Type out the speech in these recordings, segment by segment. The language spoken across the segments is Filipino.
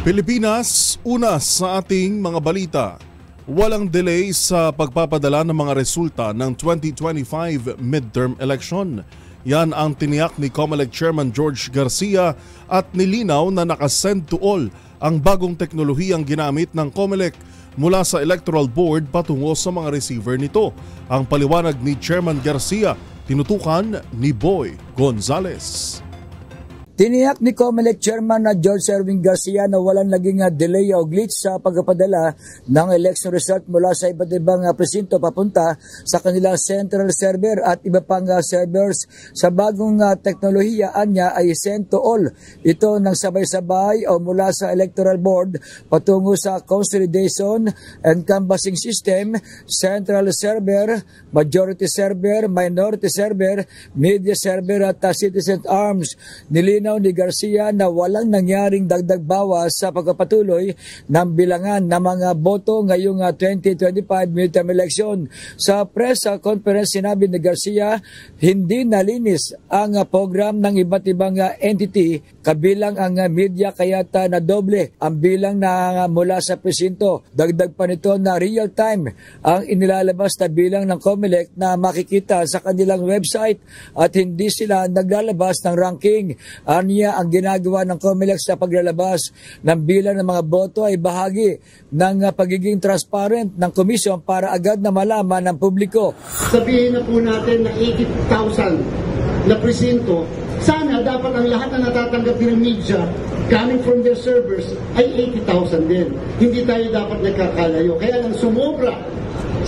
Pilipinas, una sa ating mga balita. Walang delay sa pagpapadala ng mga resulta ng 2025 midterm election. Yan ang tiniyak ni COMELEC Chairman George Garcia at nilinaw na nakasend to all ang bagong teknolohiyang ginamit ng COMELEC mula sa Electoral Board patungo sa mga receiver nito. Ang paliwanag ni Chairman Garcia, tinutukan ni Boy Gonzales. Tiniyak ni COMELEC Chairman na George Erwin Garcia na walang naging delay o glitch sa pagpapadala ng election result mula sa iba't ibang presinto papunta sa kanilang central server at iba pang servers. Sa bagong teknolohiya niya ay send to all. Ito ng sabay-sabay o mula sa Electoral Board patungo sa consolidation and canvassing system, central server, majority server, minority server, media server at citizen arms. Nilinaw ni Garcia na walang nangyaring dagdag bawas sa pagpapatuloy ng bilangan ng mga boto ngayong 2025 midterm election. Sa press conference, sinabi ni Garcia, hindi nalinis ang program ng iba't ibang entity kabilang ang media kaya't na doble ang bilang na mula sa presinto. Dagdag pa nito na real time ang inilalabas na bilang ng COMELEC na makikita sa kanilang website at hindi sila naglalabas ng ranking. Niya ang ginagawa ng COMELEC sa paglalabas ng bilang ng mga boto ay bahagi ng pagiging transparent ng komisyon para agad na malaman ng publiko. Sabihin na po natin na 80,000 na presinto, sana dapat ang lahat na natatanggap ng media coming from their servers ay 80,000 din. Hindi tayo dapat nagkakalayo. Kaya lang sumobra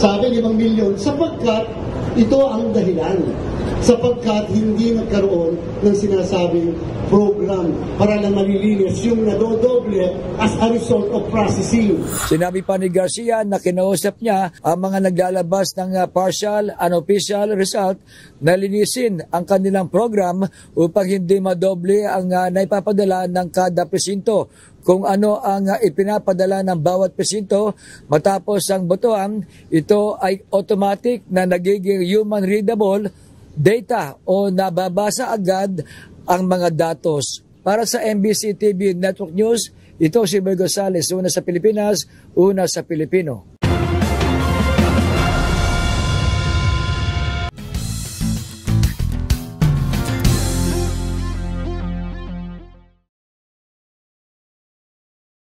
sa akin 5 milyon sapagkat ito ang dahilan. Sapagkat hindi nagkaroon ng sinasabing program para lang malilinis yung nadodoble as a result of processing. Sinabi pa ni Garcia na kinausap niya ang mga naglalabas ng partial, unofficial result na linisin ang kanilang program upang hindi madoble ang naipapadala ng kada presinto. Kung ano ang ipinapadala ng bawat presinto matapos ang botohan, ito ay automatic na nagiging human readable data o nababasa agad ang mga datos. Para sa MBC TV Network News, ito si Boy Gonzales, una sa Pilipinas, una sa Pilipino.